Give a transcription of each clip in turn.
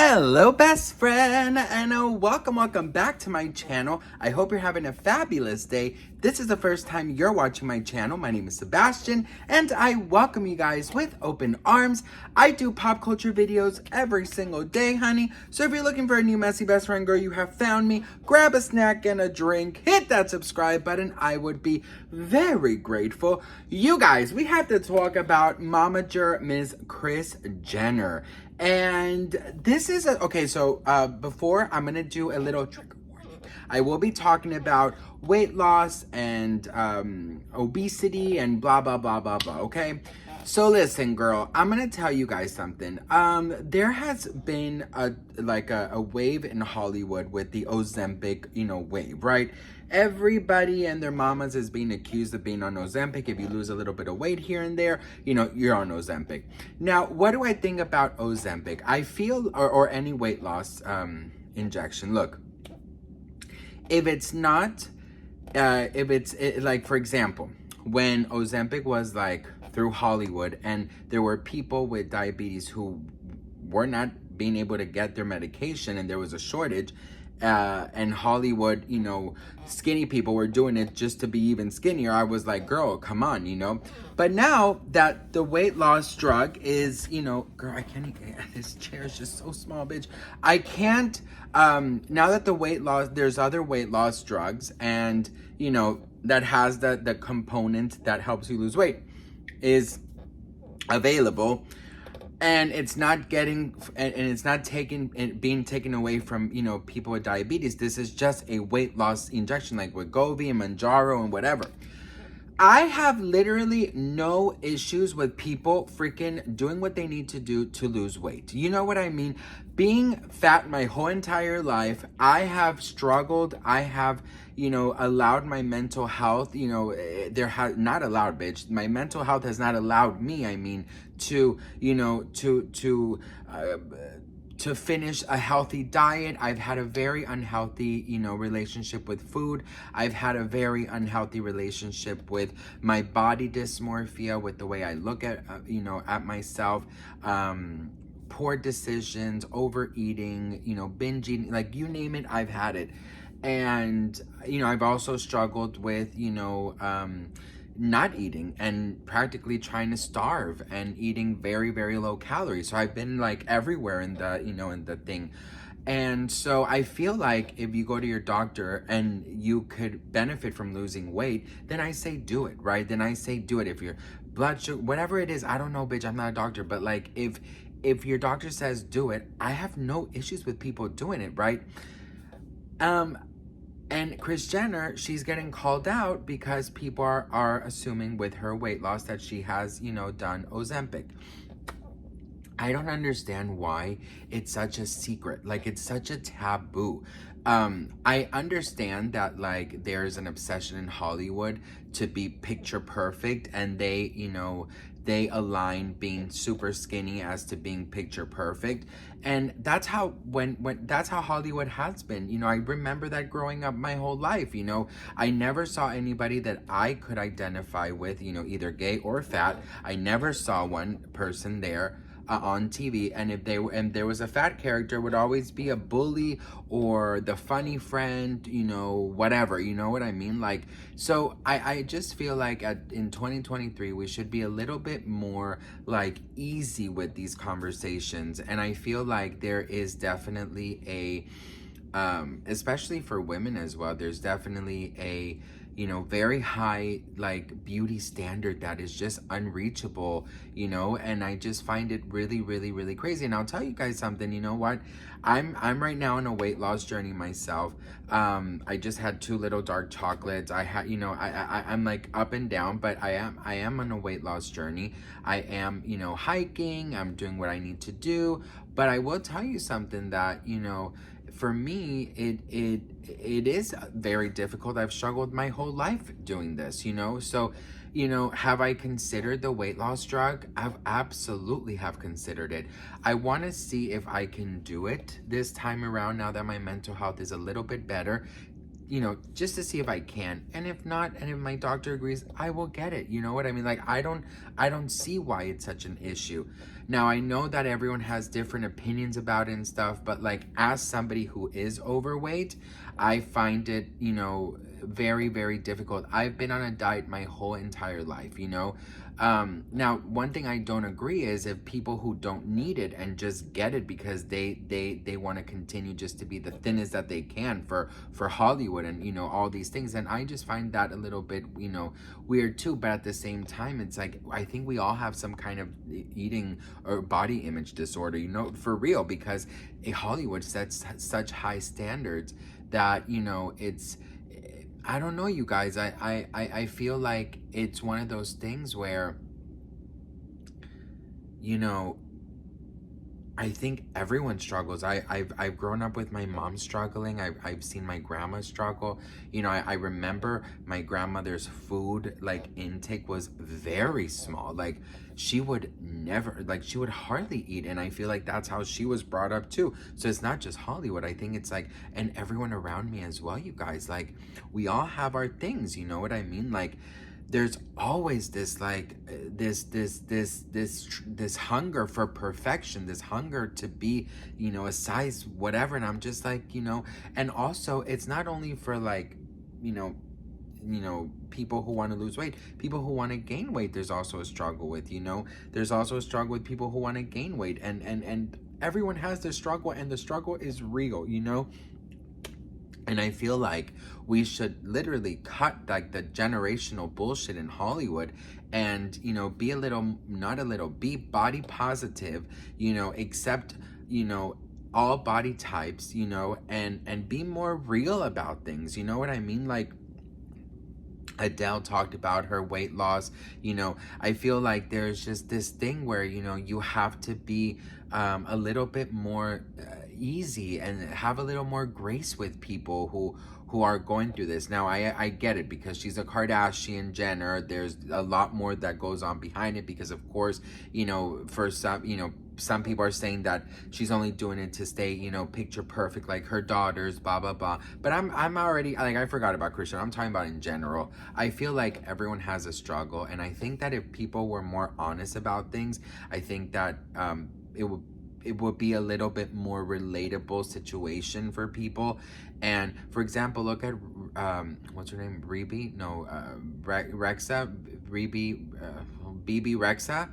Hello best friend, and welcome back to my channel. I hope you're having a fabulous day. This is the first time you're watching my channel. My name is Sebastian, and I welcome you guys with open arms. I do pop culture videos every single day, honey. So if you're looking for a new messy best friend girl, you have found me. Grab a snack and a drink, hit that subscribe button. I would be very grateful. You guys, we have to talk about momager Ms. Kris Jenner. And this is before I'm gonna do a little trigger warning. I will be talking about weight loss and obesity and blah blah blah blah blah. Okay, so listen, girl, I'm gonna tell you guys something. There has been a wave in Hollywood with the Ozempic, wave, right? Everybody and their mamas is being accused of being on Ozempic. If you lose a little bit of weight here and there, you're on Ozempic. Now, what do I think about Ozempic? I feel, or any weight loss injection. Look, if it's not, like, for example, when Ozempic was like through Hollywood and there were people with diabetes who were not being able to get their medication and there was a shortage, and Hollywood, skinny people were doing it just to be even skinnier. I was like, girl, come on, But now that the weight loss drug is, girl, I can't even, this chair is just so small, bitch. I can't, now that there's other weight loss drugs and, that has the component that helps you lose weight is available. And it's not being taken away from, people with diabetes. This is just a weight loss injection like Wegovy and Manjaro and whatever. I have literally no issues with people freaking doing what they need to do to lose weight. You know what I mean? Being fat my whole entire life, I have struggled. I have, allowed my mental health, not allowed, bitch. My mental health has not allowed me, to finish a healthy diet. I've had a very unhealthy, relationship with food. I've had a very unhealthy relationship with my body dysmorphia, with the way I look at, at myself. Poor decisions, overeating, binge eating, like you name it, I've had it. And, I've also struggled with, not eating and practically trying to starve and eating very, very low calories. So I've been like everywhere in the, in the thing. And so I feel like if you go to your doctor and you could benefit from losing weight, then I say do it, right? Then I say do it. If your blood sugar, whatever it is, I don't know, bitch, I'm not a doctor, but like if your doctor says do it, I have no issues with people doing it, right? And Kris Jenner, she's getting called out because people are assuming with her weight loss that she has, done Ozempic. I don't understand why it's such a secret. Like, it's such a taboo. I understand that, like, there's an obsession in Hollywood to be picture perfect, and they align being super skinny as to being picture perfect. And that's how that's how Hollywood has been. I remember that growing up my whole life. I never saw anybody that I could identify with, either gay or fat. I never saw one person there on TV, and if there was a fat character, it would always be a bully or the funny friend, whatever, you know what I mean? Like, so I just feel like in 2023 we should be a little bit more like easy with these conversations. And I feel like there is definitely especially for women as well, there's definitely a very high like beauty standard that is just unreachable, and I just find it really, really, really crazy. And I'll tell you guys something, you know what? I'm right now on a weight loss journey myself. I just had 2 little dark chocolates. I had, I'm like up and down, but I am on a weight loss journey. I am, hiking, I'm doing what I need to do. But I will tell you something that, for me, it is very difficult. I've struggled my whole life doing this, So, have I considered the weight loss drug? I've absolutely have considered it. I want to see if I can do it this time around now that my mental health is a little bit better. you know, just to see if I can. And if not, and if my doctor agrees, I will get it. You know what I mean? Like, I don't see why it's such an issue. Now, I know that everyone has different opinions about it and stuff, but like, as somebody who is overweight, I find it, you know, very, very difficult. I've been on a diet my whole entire life, you know. Now, one thing I don't agree is if people who don't need it and just get it because they want to continue just to be the thinnest that they can for Hollywood and, you know, all these things. And I just find that a little bit, you know, weird too. But at the same time, it's like, I think we all have some kind of eating or body image disorder, you know, for real, because Hollywood sets such high standards that, you know, it's, I don't know, you guys. I feel like it's one of those things where, you know, I think everyone struggles. I've grown up with my mom struggling. I've seen my grandma struggle. You know, I remember my grandmother's food like intake was very small. Like she would never, like she would hardly eat. And I feel like that's how she was brought up too. So it's not just Hollywood. I think it's like, and everyone around me as well, you guys, like we all have our things, you know what I mean? Like there's always this like this hunger for perfection, this hunger to be, you know, a size whatever. And I'm just like, you know, and also it's not only for like, you know, people who want to lose weight, people who want to gain weight, there's also a struggle with, you know, there's also a struggle with people who want to gain weight, and everyone has their struggle, and the struggle is real, you know. And I feel like we should literally cut like the generational bullshit in Hollywood and, you know, be a little, not a little, be body positive, you know, accept, you know, all body types, you know, and be more real about things. You know what I mean? Like Adele talked about her weight loss. You know, I feel like there's just this thing where, you know, you have to be a little bit more easy and have a little more grace with people who are going through this. Now, I get it because she's a Kardashian Jenner. There's a lot more that goes on behind it because, of course, you know, for some, you know, some people are saying that she's only doing it to stay, you know, picture perfect like her daughters, blah, blah, blah. But I'm already, like, I forgot about Christian. I'm talking about in general. I feel like everyone has a struggle. And I think that if people were more honest about things, I think that it would be a little bit more relatable situation for people. And for example, look at what's her name, Rebi? No, Rexa, Rebi, BB Rexa.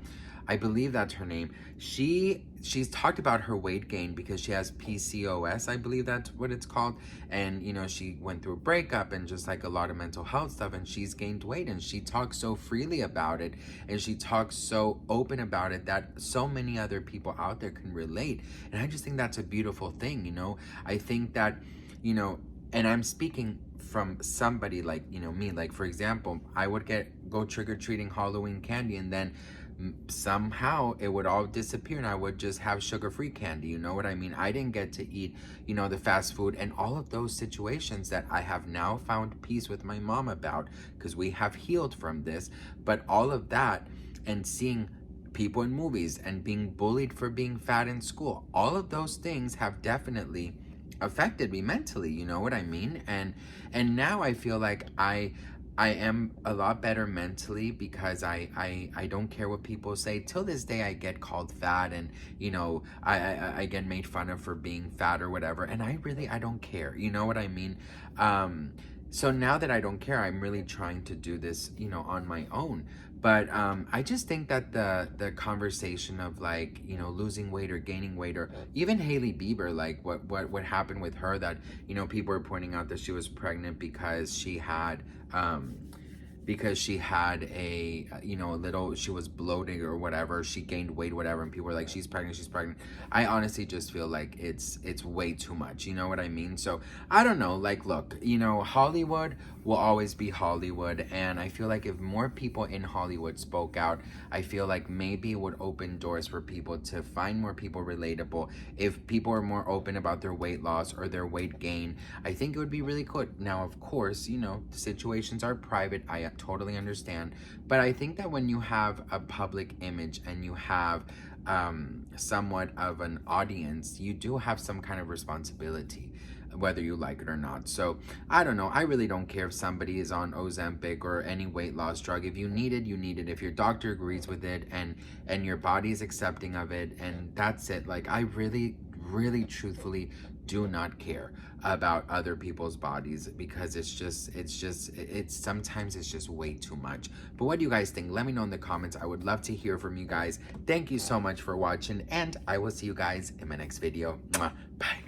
I believe that's her name. She's talked about her weight gain because she has PCOS, I believe that's what it's called. And, you know, she went through a breakup and just like a lot of mental health stuff, and she's gained weight, and she talks so freely about it, and she talks so open about it that so many other people out there can relate. And I just think that's a beautiful thing, you know. I think that, you know, and I'm speaking from somebody like, you know, me, like for example, I would go trick-or-treating Halloween candy, and then somehow it would all disappear and I would just have sugar-free candy, you know what I mean? I didn't get to eat, you know, the fast food and all of those situations that I have now found peace with my mom about, because we have healed from this. But all of that, and seeing people in movies and being bullied for being fat in school, all of those things have definitely affected me mentally, you know what I mean? And now I feel like I am a lot better mentally because I don't care what people say. Till this day, I get called fat, and, you know, I get made fun of for being fat or whatever. And I don't care. You know what I mean? So now that I don't care, I'm really trying to do this, you know, on my own. But I just think that the conversation of like, you know, losing weight or gaining weight, or even Hailey Bieber, like what happened with her, that, you know, people were pointing out that she was pregnant because she had a, you know, a little, she was bloating or whatever, she gained weight, whatever, and people were like, she's pregnant. I honestly just feel like it's way too much, you know what I mean? So I don't know, like, look, you know, Hollywood will always be Hollywood, and I feel like if more people in Hollywood spoke out, I feel like maybe it would open doors for people to find more people relatable. If people are more open about their weight loss or their weight gain, I think it would be really good. Now, of course, you know, situations are private, I totally understand, but I think that when you have a public image and you have somewhat of an audience, you do have some kind of responsibility, whether you like it or not. So I don't know. I really don't care if somebody is on Ozempic or any weight loss drug. If you need it, you need it. If your doctor agrees with it and your body is accepting of it, and that's it. Like, I really truthfully do not care about other people's bodies, because it's sometimes it's just way too much. But what do you guys think? Let me know in the comments. I would love to hear from you guys. Thank you so much for watching, and I will see you guys in my next video. Mwah. Bye.